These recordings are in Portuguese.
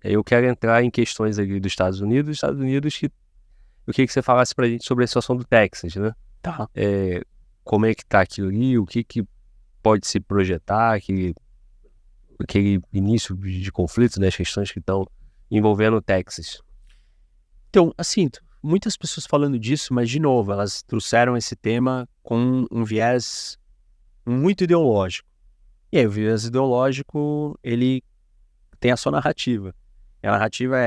Eu quero entrar em questões ali dos Estados Unidos, que eu queria que você falasse pra gente sobre a situação do Texas, né? Tá. Como é que tá aquilo ali, o que pode se projetar, aquele início de conflito, né, as questões que estão envolvendo o Texas. Então, assim, muitas pessoas falando disso, mas, de novo, elas trouxeram esse tema com um viés muito ideológico. E aí, o viés ideológico, ele tem a sua narrativa. E a narrativa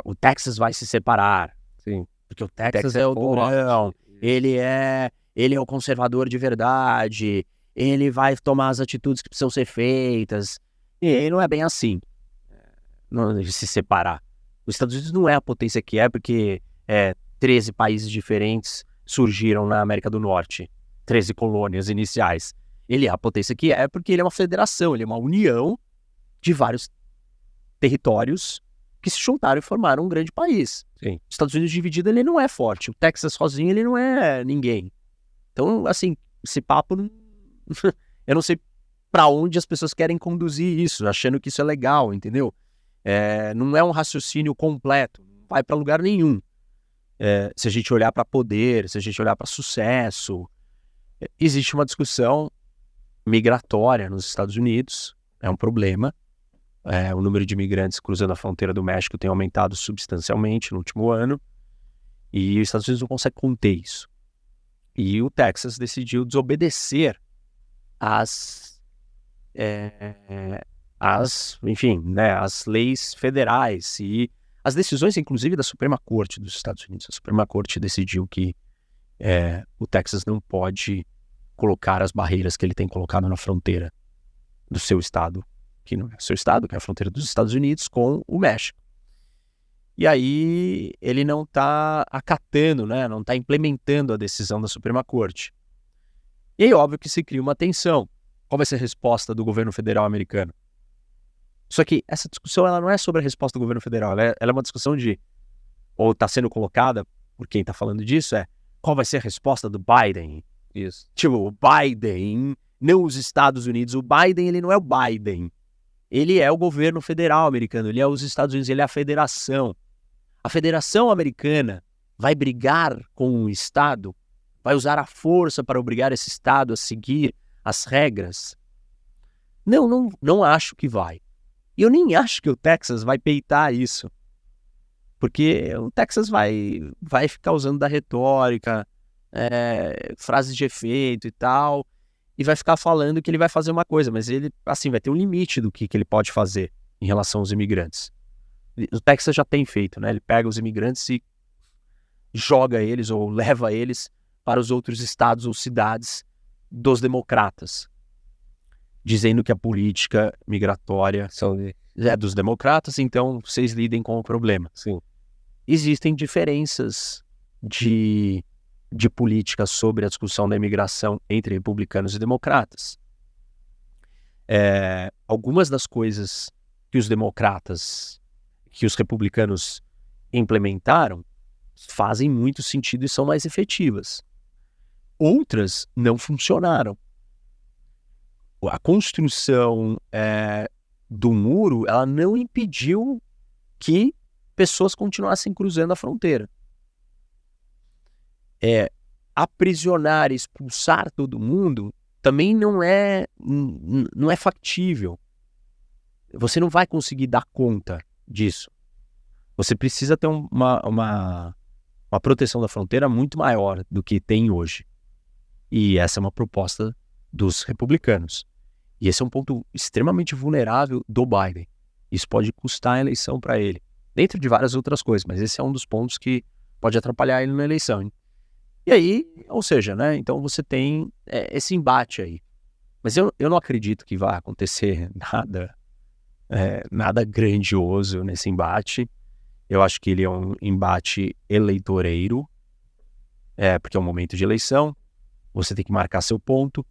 o Texas vai se separar. Sim. Porque o Texas Texas é o forte. durão, ele é o conservador de verdade, ele vai tomar as atitudes que precisam ser feitas. E não é bem assim, não, se separar. Os Estados Unidos não é a potência que é porque 13 países diferentes surgiram na América do Norte, 13 colônias iniciais. Ele é a potência que é porque ele é uma federação, ele é uma união de vários territórios que se juntaram e formaram um grande país. Sim. Os Estados Unidos dividido, ele não é forte. O Texas sozinho, ele não é ninguém. Então, assim, esse papo, eu não sei para onde as pessoas querem conduzir isso, achando que isso é legal, entendeu? Não é um raciocínio completo, não vai para lugar nenhum. Se a gente olhar para poder, se a gente olhar para sucesso, existe uma discussão migratória nos Estados Unidos, é um problema. O número de imigrantes cruzando a fronteira do México tem aumentado substancialmente no último ano, e os Estados Unidos não conseguem conter isso. E o Texas decidiu desobedecer as leis federais e as decisões, inclusive, da Suprema Corte dos Estados Unidos. A Suprema Corte decidiu que o Texas não pode colocar as barreiras que ele tem colocado na fronteira do seu estado, que não é o seu estado, que é a fronteira dos Estados Unidos com o México. E aí ele não está acatando, né? Não está implementando a decisão da Suprema Corte. E aí, óbvio que se cria uma tensão. Qual vai ser a resposta do governo federal americano? Só que essa discussão ela não é sobre a resposta do governo federal, ela é uma discussão ou está sendo colocada por quem está falando disso, qual vai ser a resposta do Biden? Isso. Tipo, o Biden, não os Estados Unidos. O Biden, ele não é o Biden. Ele é o governo federal americano, ele é os Estados Unidos, ele é a federação. A federação americana vai brigar com o Estado, vai usar a força para obrigar esse Estado a seguir as regras? Não acho que vai. E eu nem acho que o Texas vai peitar isso. Porque o Texas vai ficar usando da retórica, frases de efeito e tal, e vai ficar falando que ele vai fazer uma coisa, mas ele, assim, vai ter um limite do que ele pode fazer em relação aos imigrantes. O Texas já tem feito, né? Ele pega os imigrantes e joga eles ou leva eles para os outros estados ou cidades dos democratas, dizendo que a política migratória é dos democratas, então vocês lidem com o problema. Sim. Existem diferenças de política sobre a discussão da imigração entre republicanos e democratas. Algumas das coisas que os republicanos implementaram fazem muito sentido e são mais efetivas. Outras não funcionaram. A construção do muro, ela não impediu que pessoas continuassem cruzando a fronteira. Aprisionar e expulsar todo mundo também não é factível. Você não vai conseguir dar conta disso. Você precisa ter uma proteção da fronteira muito maior do que tem hoje. E essa é uma proposta dos republicanos. E esse é um ponto extremamente vulnerável do Biden. Isso pode custar a eleição para ele. Dentro de várias outras coisas, mas esse é um dos pontos que pode atrapalhar ele na eleição. Hein? E aí, ou seja, né? Então você tem esse embate aí. Mas eu não acredito que vai acontecer nada grandioso nesse embate. Eu acho que ele é um embate eleitoreiro, porque é um momento de eleição, você tem que marcar seu ponto,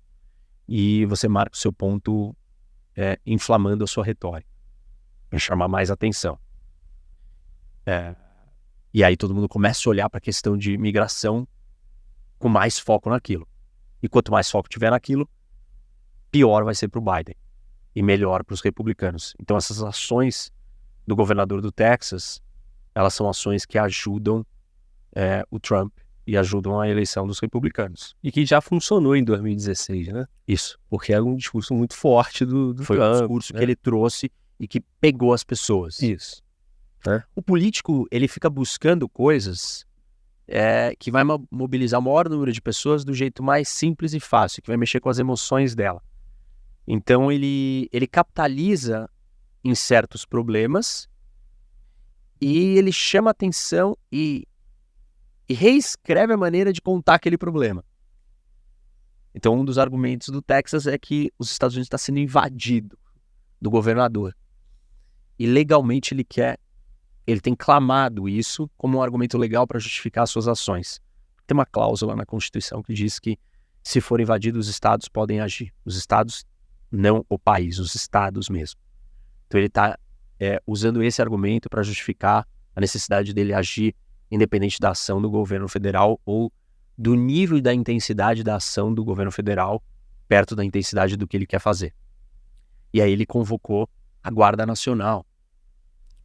e você marca o seu ponto inflamando a sua retórica, para chamar mais atenção. E aí todo mundo começa a olhar para a questão de migração com mais foco naquilo. E quanto mais foco tiver naquilo, pior vai ser para o Biden e melhor para os republicanos. Então essas ações do governador do Texas, elas são ações que ajudam o Trump e ajudam a eleição dos republicanos. E que já funcionou em 2016, né? Isso. Porque era um discurso muito forte do Foi Trump. um discurso que ele trouxe e que pegou as pessoas. Isso. O político, ele fica buscando coisas que vai mobilizar o maior número de pessoas do jeito mais simples e fácil, que vai mexer com as emoções dela. Então, ele capitaliza em certos problemas e ele chama atenção e reescreve a maneira de contar aquele problema. Então, um dos argumentos do Texas é que os Estados Unidos está sendo invadido do governador. E legalmente ele tem clamado isso como um argumento legal para justificar as suas ações. Tem uma cláusula na Constituição que diz que, se for invadido, os estados podem agir. Os estados, não o país, os estados mesmo. Então ele está usando esse argumento para justificar a necessidade dele agir independente da ação do governo federal ou do nível e da intensidade da ação do governo federal perto da intensidade do que ele quer fazer. E aí ele convocou a Guarda Nacional,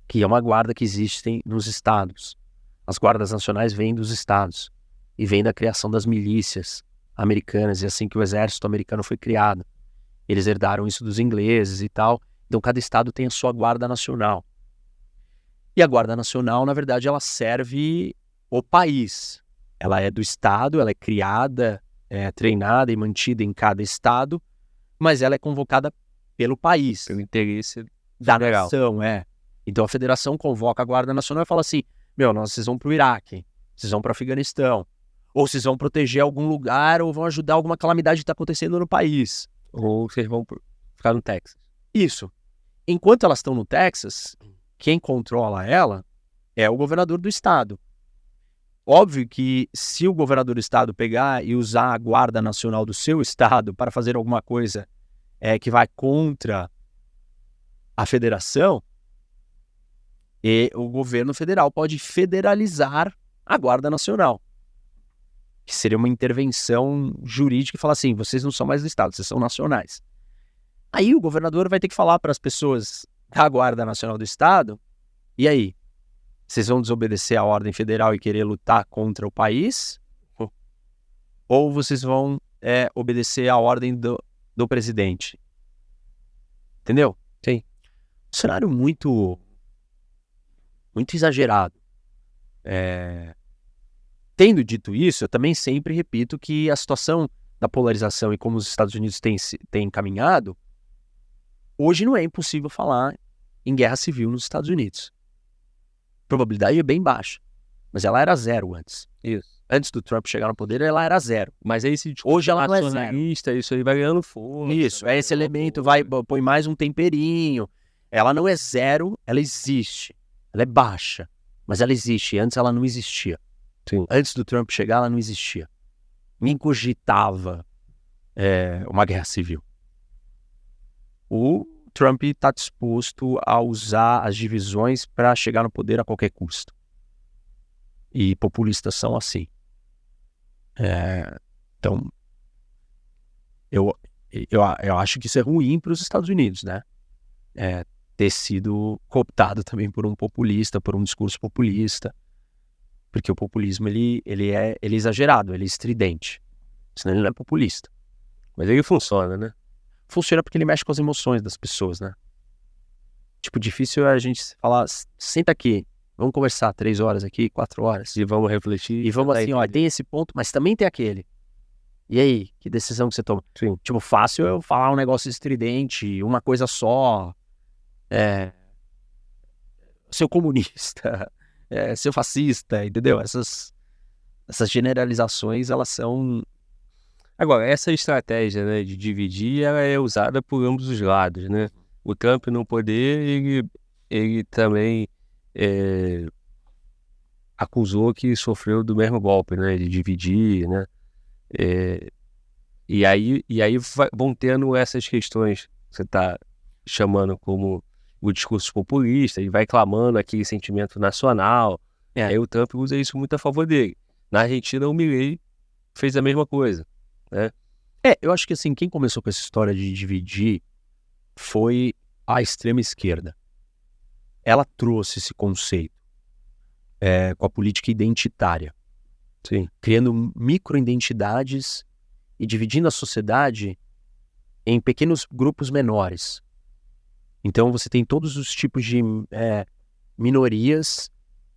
que é uma guarda que existe nos estados. As guardas nacionais vêm dos estados e vêm da criação das milícias americanas, e assim que o exército americano foi criado. Eles herdaram isso dos ingleses e tal. Então cada estado tem a sua Guarda Nacional. E a Guarda Nacional, na verdade, ela serve o país. Ela é do estado, ela é criada, treinada e mantida em cada estado, mas ela é convocada pelo país. Pelo interesse da federal. nação, Então a federação convoca a Guarda Nacional e fala assim, vocês vão para o Iraque, vocês vão para o Afeganistão, ou vocês vão proteger algum lugar, ou vão ajudar alguma calamidade que está acontecendo no país. Ou vocês vão ficar no Texas. Isso. Enquanto elas estão no Texas, quem controla ela é o governador do estado. Óbvio que se o governador do estado pegar e usar a Guarda Nacional do seu estado para fazer alguma coisa que vai contra a federação, e o governo federal pode federalizar a Guarda Nacional, que seria uma intervenção jurídica e falar assim, vocês não são mais do estado, vocês são nacionais. Aí o governador vai ter que falar para as pessoas da Guarda Nacional do estado, e aí? Vocês vão desobedecer a ordem federal e querer lutar contra o país? Ou vocês vão obedecer a ordem do presidente? Entendeu? Sim. Um cenário muito exagerado. Tendo dito isso, eu também sempre repito que a situação da polarização e como os Estados Unidos têm caminhado, hoje não é impossível falar em guerra civil nos Estados Unidos. A probabilidade é bem baixa, mas ela era 0 antes. Isso. Antes do Trump chegar no poder, ela era 0. Mas aí esse hoje ela não é 0. nacionalista, isso aí vai ganhando força. Isso, esse elemento põe mais um temperinho. Ela não é 0, ela existe. Ela é baixa, mas ela existe. Antes ela não existia. Sim. Antes do Trump chegar, ela não existia. Ninguém cogitava uma guerra civil. O Trump está disposto a usar as divisões para chegar no poder a qualquer custo. E populistas são assim. Então, eu acho que isso é ruim para os Estados Unidos, né? Ter sido cooptado também por um populista, por um discurso populista. Porque o populismo ele é exagerado, ele é estridente. Senão ele não é populista. Mas ele funciona, né? Funciona porque ele mexe com as emoções das pessoas, né? Tipo, difícil é a gente falar, senta aqui, vamos conversar 3 horas aqui, 4 horas. E vamos refletir. E vamos assim, tem esse ponto, mas também tem aquele. E aí, que decisão que você toma? Sim. Tipo, fácil eu falar um negócio estridente, uma coisa só. Ser comunista, ser fascista, entendeu? Essas generalizações, elas são... Agora, essa estratégia, né, de dividir, ela é usada por ambos os lados, né? O Trump no poder, ele também acusou que sofreu do mesmo golpe, né, de dividir, né? E aí vão tendo essas questões que você está chamando como o discurso populista, e vai clamando aquele sentimento nacional. Aí o Trump usa isso muito a favor dele. Na Argentina, o Milei fez a mesma coisa, né? Eu acho que assim, quem começou com essa história de dividir foi a extrema esquerda. ela trouxe esse conceito com a política identitária. Sim. Criando microidentidades e dividindo a sociedade em pequenos grupos menores. Então você tem todos os tipos de minorias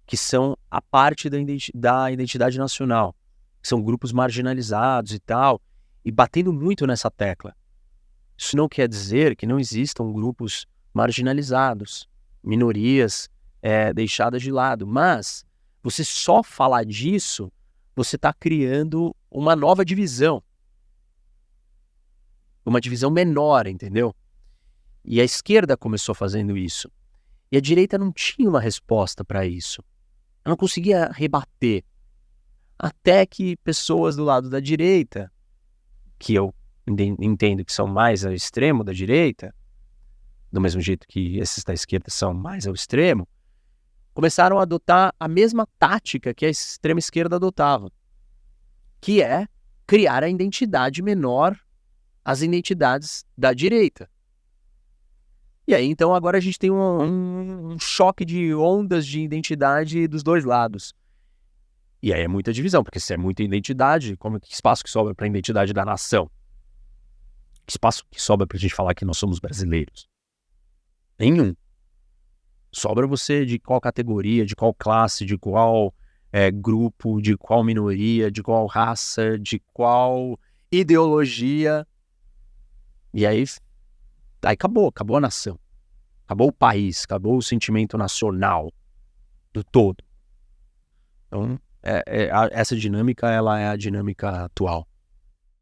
que são a parte da identidade nacional, que são grupos marginalizados e tal, e batendo muito nessa tecla. Isso não quer dizer que não existam grupos marginalizados, minorias deixadas de lado, mas você só falar disso, você está criando uma nova divisão. Uma divisão menor, entendeu? E a esquerda começou fazendo isso. E a direita não tinha uma resposta para isso. Ela não conseguia rebater. Até que pessoas do lado da direita, que eu entendo que são mais ao extremo da direita, do mesmo jeito que esses da esquerda são mais ao extremo, começaram a adotar a mesma tática que a extrema esquerda adotava, que é criar a identidade menor às identidades da direita. E aí, então, agora a gente tem um choque de ondas de identidade dos dois lados. E aí é muita divisão, porque se é muita identidade, que espaço que sobra para a identidade da nação? Que espaço que sobra para a gente falar que nós somos brasileiros? Nenhum. Sobra você de qual categoria, de qual classe, de qual grupo, de qual minoria, de qual raça, de qual ideologia. E aí acabou a nação. Acabou o país, acabou o sentimento nacional do todo. Então, essa dinâmica, ela é a dinâmica atual.